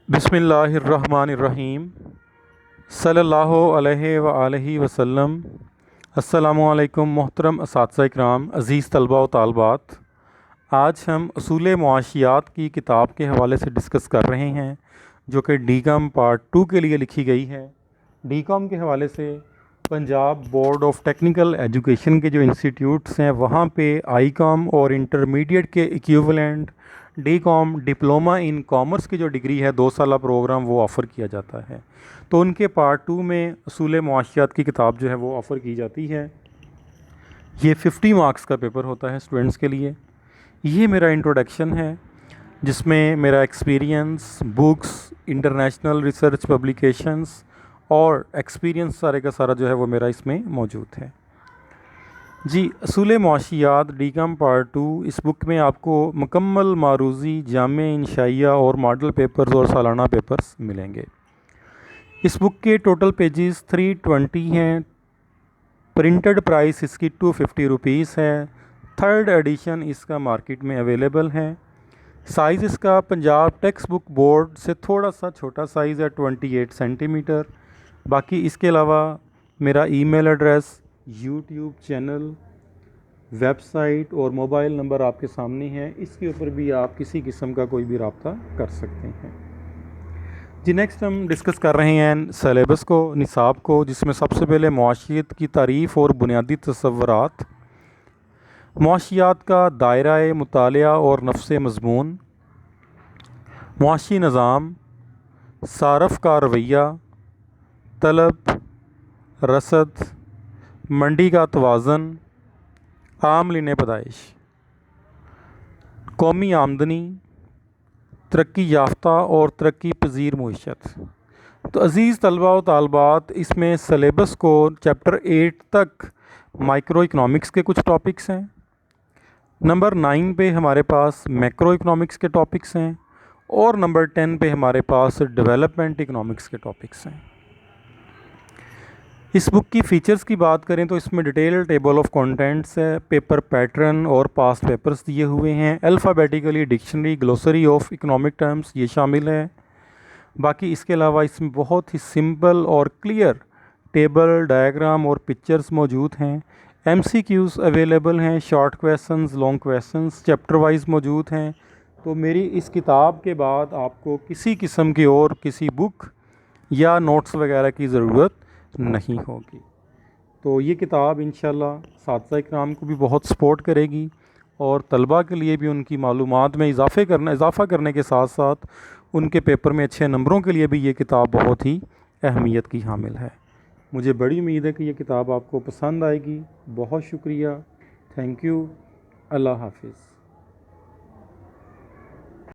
बिस्मिल्लाहिर्रहमानिर्रहीम सल्लल्लाहु अलैहि व आलिहि वसल्लम। अस्सलामु अलैकुम मोहतरम असातिज़ा इकराम, अज़ीज़ तलबा व तालबात। आज हम उसूल मुआशियात की किताब के हवाले से डिस्कस कर रहे हैं, जो कि डी कॉम पार्ट 2 के लिए लिखी गई है। डी कॉम के हवाले से Punjab board of technical education के जो इंस्टीट्यूट्स हैं वहाँ पे आई कॉम और इंटरमीडिएट के equivalent D com diploma in commerce की जो डिग्री है 2 साला प्रोग्राम वो ऑफ़र किया जाता है। तो उनके पार्ट 2 में उसूल मुआशियात की किताब जो है वो ऑफ़र की जाती है। ये 50 मार्क्स का पेपर होता है स्टूडेंट्स के लिए। ये मेरा इंट्रोडक्शन है जिसमें मेरा experience, books, international research publications और एक्सपीरियंस सारे का सारा जो है वो मेरा इसमें मौजूद है। जी, उसूल मुआशियात डी कॉम पार्ट 2, इस बुक में आपको मुकम्मल मारूज़ी, जामे इंशाइया और मॉडल पेपर्स और सालाना पेपर्स मिलेंगे। इस बुक के टोटल पेजेस 320 हैं। प्रिंटेड प्राइस इसकी 250 रुपीज़ है। थर्ड एडिशन इसका मार्केट में अवेलेबल है। साइज़ इसका पंजाब टेक्स्ट बुक बोर्ड से थोड़ा सा छोटा साइज़ है, 28 सेंटीमीटर। बाकी इसके अलावा मेरा email address, YouTube channel, website और मोबाइल नंबर आपके सामने है। इसके ऊपर भी आप किसी किस्म का कोई भी रब्ता कर सकते हैं। जी, नेक्स्ट हम डिस्कस कर रहे हैं सलेबस को, निसाब को, जिसमें सबसे पहले मुआशियत की तारीफ़ और बुनियादी तसव्वुरात, मुआशियात का दायरा मुतालिया और नफ्स मज़मून, मुआशी निज़ाम, सारफ़ का रवैया, तलब, रसद, मंडी का तवाज़न, आमलीन पैदाइश, कौमी आमदनी, तरक्की याफ्ता और तरक्की पजीर मुईशत। तो अज़ीज़ तलबा व तालबात, इसमें सलेबस को चैप्टर 8 तक माइक्रो इकनॉमिक्स के कुछ टॉपिक्स हैं। नंबर 9 पे हमारे पास मैक्रो इकनॉमिक्स के टॉपिक्स हैं और नंबर 10 पे हमारे पास डेवलपमेंट इकनॉमिक्स के टॉपिक्स हैं। इस बुक की फ़ीचर्स की बात करें तो इसमें डिटेल टेबल ऑफ कंटेंट्स है, पेपर पैटर्न और पास्ट पेपर्स दिए हुए हैं। Alphabetically dictionary, glossary of economic terms ये शामिल है। बाकी इसके अलावा इसमें बहुत ही सिंपल और क्लियर टेबल, डायग्राम और पिक्चर्स मौजूद हैं। MCQs अवेलेबल हैं, short questions, long questions chapter wise मौजूद हैं। तो मेरी इस किताब के बाद आपको किसी किस्म की और किसी बुक या नोट्स वगैरह की ज़रूरत नहीं होगी। तो ये किताब इंशाल्लाह साथिया इकराम को भी बहुत सपोर्ट करेगी और तलबा के लिए भी उनकी मालूमात में इजाफ़ा करने के साथ साथ उनके पेपर में अच्छे नंबरों के लिए भी ये किताब बहुत ही अहमियत की हामिल है। मुझे बड़ी उम्मीद है कि ये किताब आपको पसंद आएगी। बहुत शुक्रिया, थैंक यू, अल्लाह हाफिज़।